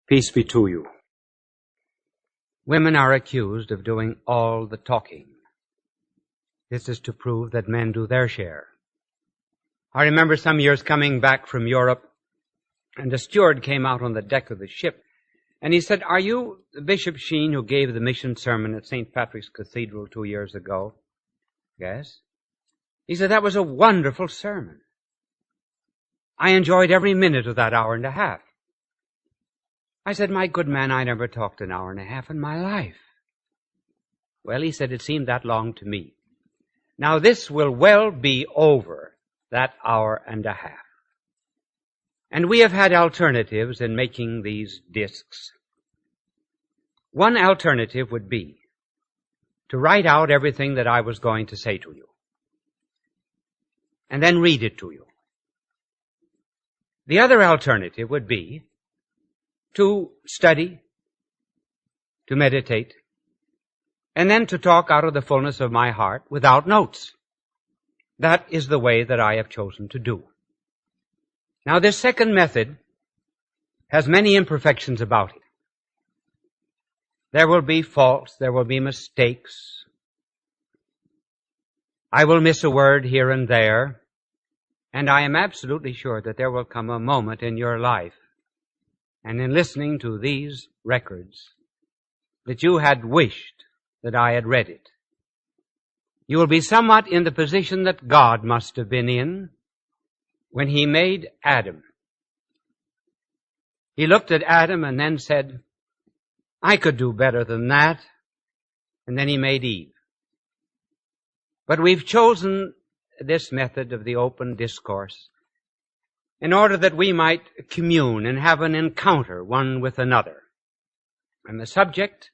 Peace be to you. Women are accused of doing all the talking. This is to prove that men do their share. I remember some years coming back from Europe, and a steward came out on the deck of the ship, and he said, "Are you Bishop Sheen who gave the mission sermon at St. Patrick's Cathedral 2 years ago?" "Yes." He said, "That was a wonderful sermon. I enjoyed every minute of that hour and a half." I said, "My good man, I never talked an hour and a half in my life." "Well," he said, "it seemed that long to me." Now this will well be over that hour and a half. And we have had alternatives in making these discs. One alternative would be to write out everything that I was going to say to you, and then read it to you. The other alternative would be to study, to meditate, and then to talk out of the fullness of my heart without notes. That is the way that I have chosen to do. Now, this second method has many imperfections about it. There will be faults, there will be mistakes. I will miss a word here and there, and I am absolutely sure that there will come a moment in your life and in listening to these records that you had wished that I had read it. You will be somewhat in the position that God must have been in when He made Adam. He looked at Adam and then said, "I could do better than that." And then He made Eve. But we've chosen this method of the open discourse in order that we might commune and have an encounter one with another. And the subject,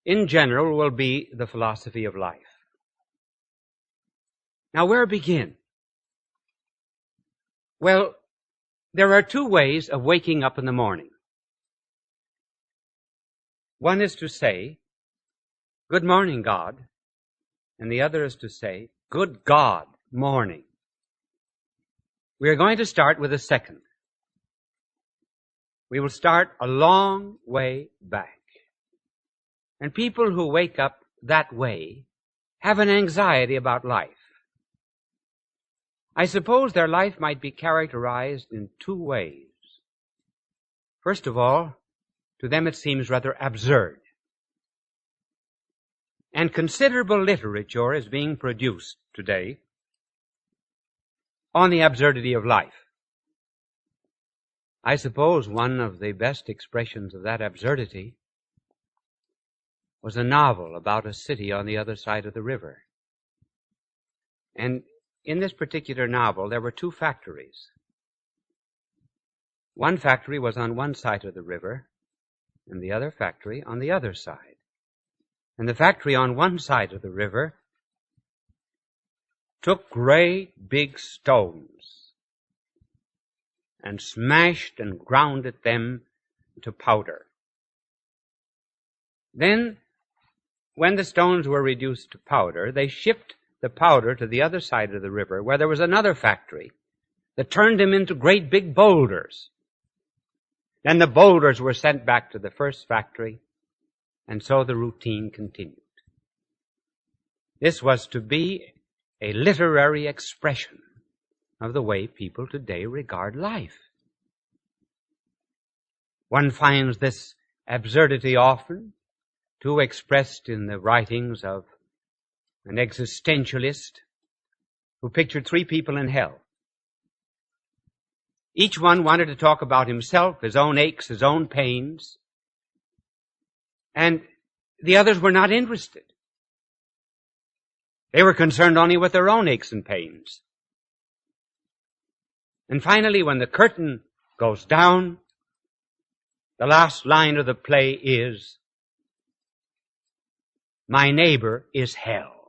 in general, will be the philosophy of life. Now, where begin? Well, there are two ways of waking up in the morning. One is to say, "Good morning, God," and the other is to say, "Good God, morning." We are going to start with the second. We will start a long way back. And people who wake up that way have an anxiety about life. I suppose their life might be characterized in two ways. First of all, to them it seems rather absurd. And considerable literature is being produced today on the absurdity of life. I suppose one of the best expressions of that absurdity was a novel about a city on the other side of the river. And in this particular novel, there were two factories. One factory was on one side of the river, and the other factory on the other side. And the factory on one side of the river took great big stones and smashed and grounded them to powder. Then, when the stones were reduced to powder, they shipped the powder to the other side of the river, where there was another factory that turned them into great big boulders. Then the boulders were sent back to the first factory, and so the routine continued. This was to be a literary expression of the way people today regard life. One finds this absurdity often too expressed in the writings of an existentialist who pictured three people in hell. Each one wanted to talk about himself, his own aches, his own pains, and the others were not interested. They were concerned only with their own aches and pains. And finally, when the curtain goes down, the last line of the play is, "My neighbor is hell."